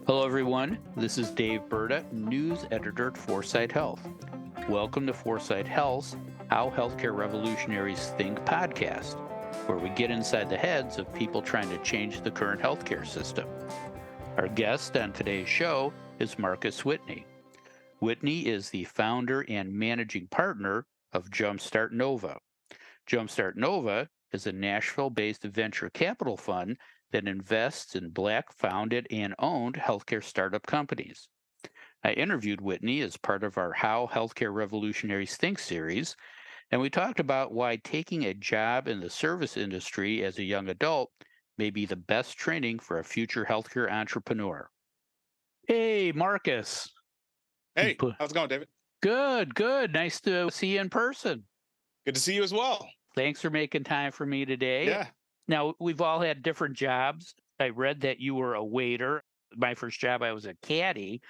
Hello, everyone. This is Dave Berta, news editor at Foresight Health. Welcome to Foresight Health's How Healthcare Revolutionaries Think podcast, where we get inside the heads of people trying to change the current healthcare system. Our guest on today's show is Marcus Whitney. Whitney is the founder and managing partner of Jumpstart Nova. Jumpstart Nova is a Nashville-based venture capital fund that invests in Black-founded and owned healthcare startup companies. I interviewed Whitney as part of our How Healthcare Revolutionaries Think series, and we talked about why taking a job in the service industry as a young adult may be the best training for a future healthcare entrepreneur. Hey, Marcus. Hey, how's it going, David? Good, good. Nice to see you in person. Good to see you as well. Thanks for making time for me today. Yeah. Now, we've all had different jobs. I read that you were a waiter. My first job, I was a caddy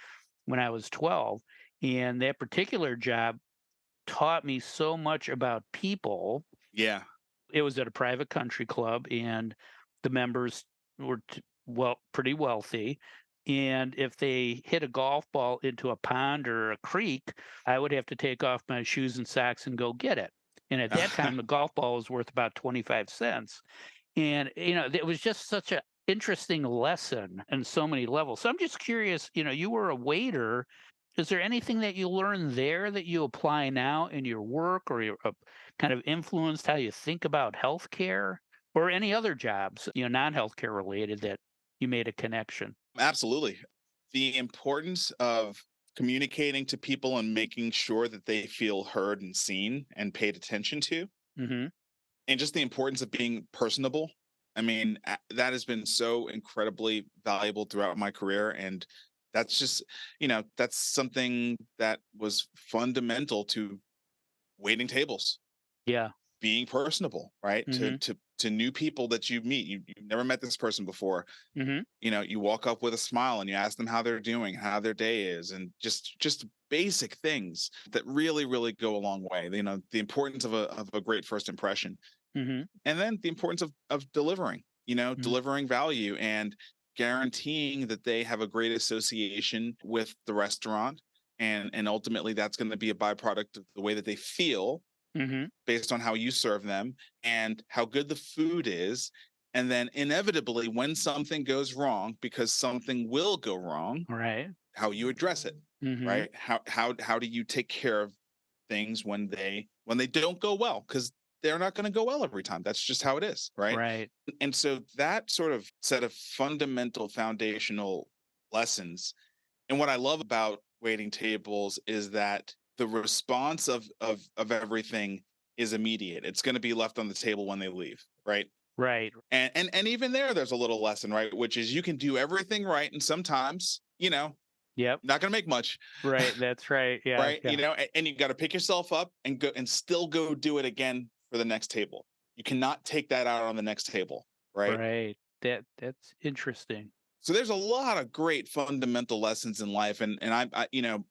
when I was 12. And that particular job taught me so much about people. Yeah. It was at a private country club, and the members were, pretty wealthy. And if they hit a golf ball into a pond or a creek, I would have to take off my shoes and socks and go get it. And at that time, the golf ball was worth about 25 cents. And, it was just such an interesting lesson in so many levels. So I'm just curious, you were a waiter. Is there anything that you learned there that you apply now in your work or your kind of influenced how you think about healthcare or any other jobs, non-healthcare related that you made a connection? Absolutely. The importance of communicating to people and making sure that they feel heard and seen and paid attention to, Hmm. and just the importance of being personable. I mean, that has been so incredibly valuable throughout my career. And that's just, that's something that was fundamental to waiting tables. Yeah. Being personable, right? To Hmm. to to new people that you meet. You've never met this person before. Hmm. You walk up with a smile and you ask them how they're doing, how their day is, and just basic things that really, really go a long way. The importance of a great first impression. Hmm. And then the importance of delivering, Hmm. delivering value and guaranteeing that they have a great association with the restaurant. And ultimately that's going to be a byproduct of the way that they feel Hmm. based on how you serve them and how good the food is. And then inevitably, when something goes wrong, because something will go wrong, Right. how you address it, Hmm. right? How do you take care of things when they don't go well? Because they're not going to go well every time. That's just how it is, right? Right. And so that sort of set of fundamental foundational lessons. And what I love about waiting tables is that the response of everything is immediate. It's going to be left on the table when they leave, right? Right. And even there's a little lesson, right? Which is you can do everything right, and sometimes, Yep. not going to make much, Right. That's right. Yeah. right? Yeah. And you got to pick yourself up and go and still go do it again for the next table. You cannot take that out on the next table, right? Right. That's interesting. So there's a lot of great fundamental lessons in life, and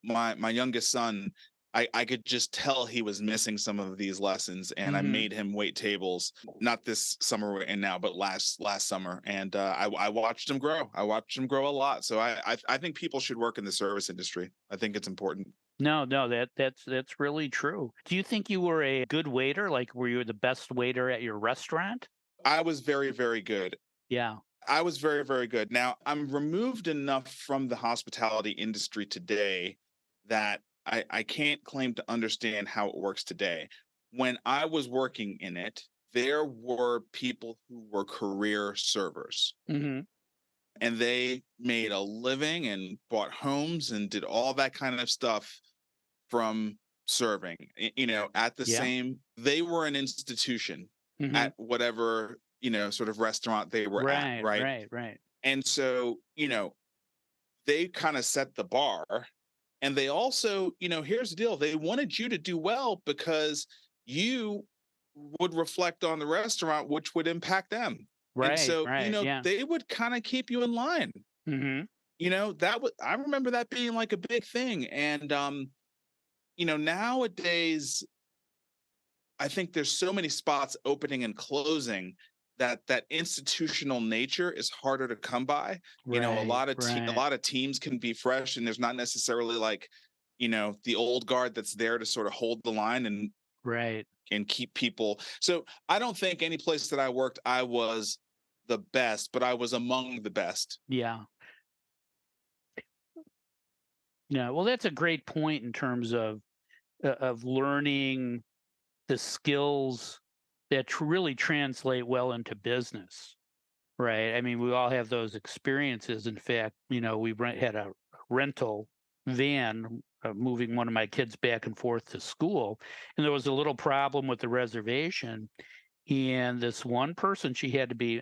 my youngest son, I could just tell he was missing some of these lessons, and I Hmm. made him wait tables, not this summer we're in now, but last summer, and I watched him grow. I watched him grow a lot. So I think people should work in the service industry. I think it's important. No, no, that's really true. Do you think you were a good waiter? Like, were you the best waiter at your restaurant? I was very, very good. Yeah. I was very, very good. Now, I'm removed enough from the hospitality industry today that I can't claim to understand how it works today. When I was working in it, there were people who were career servers Hmm. and they made a living and bought homes and did all that kind of stuff from serving. At the Yeah. same, they were an institution Hmm. at whatever, sort of restaurant they were at, Right. right? Right. Right. And so, they kind of set the bar. And they also, here's the deal, they wanted you to do well because you would reflect on the restaurant, which would impact them. And Right. so, Right. Yeah. they would kind of keep you in line. Hmm. I remember that being like a big thing. And nowadays I think there's so many spots opening and closing that institutional nature is harder to come by. You know, Right. a Right. lot of teams can be fresh, and there's not necessarily like, you know, the old guard that's there to sort of hold the line Right. and keep people. So I don't think any place that I worked I was the best, but I was among the best. Yeah. Yeah. Well, that's a great point in terms of learning the skills that really translate well into business. Right. I mean, we all have those experiences. In fact, had a rental van moving one of my kids back and forth to school, and there was a little problem with the reservation. And this one person, she had to be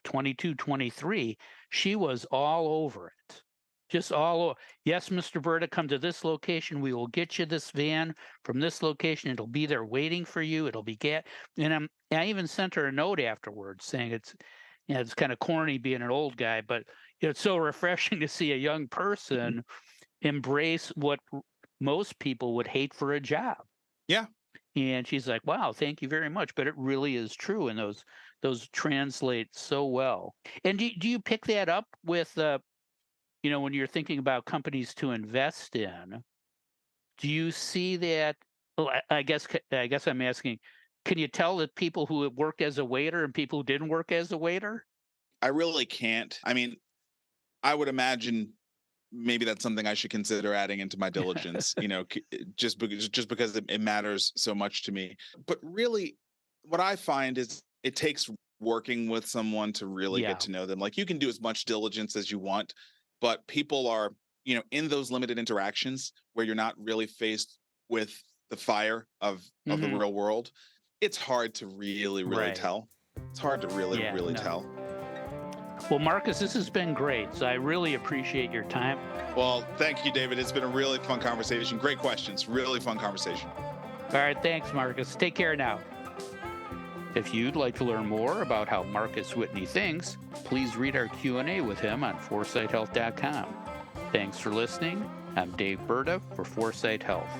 22, 23. She was all over it. Just all over. Yes, Mr. Berta, come to this location. We will get you this van from this location. It'll be there waiting for you. It'll be and I even sent her a note afterwards saying it's kind of corny being an old guy, but it's so refreshing to see a young person embrace what most people would hate for a job. Yeah. And she's like, "Wow, thank you very much." But it really is true, and those translate so well. And do you pick that up with when you're thinking about companies to invest in? Do you see that? Well, I guess I'm asking, can you tell the people who have worked as a waiter and people who didn't work as a waiter? I really can't. I mean, I would imagine maybe that's something I should consider adding into my diligence, you know, just because it matters so much to me. But really, what I find is it takes working with someone to really get Yeah. to know them. Like, you can do as much diligence as you want, but people are, you know, in those limited interactions where you're not really faced with the fire of the Hmm. real world. It's hard to really Right. tell. It's hard to Yeah. really No. tell. Well, Marcus, this has been great. So I really appreciate your time. Well, thank you, David. It's been a really fun conversation. Great questions. Really fun conversation. All right. Thanks, Marcus. Take care now. If you'd like to learn more about how Marcus Whitney thinks, please read our Q&A with him on ForesightHealth.com. Thanks for listening. I'm Dave Berta for Foresight Health.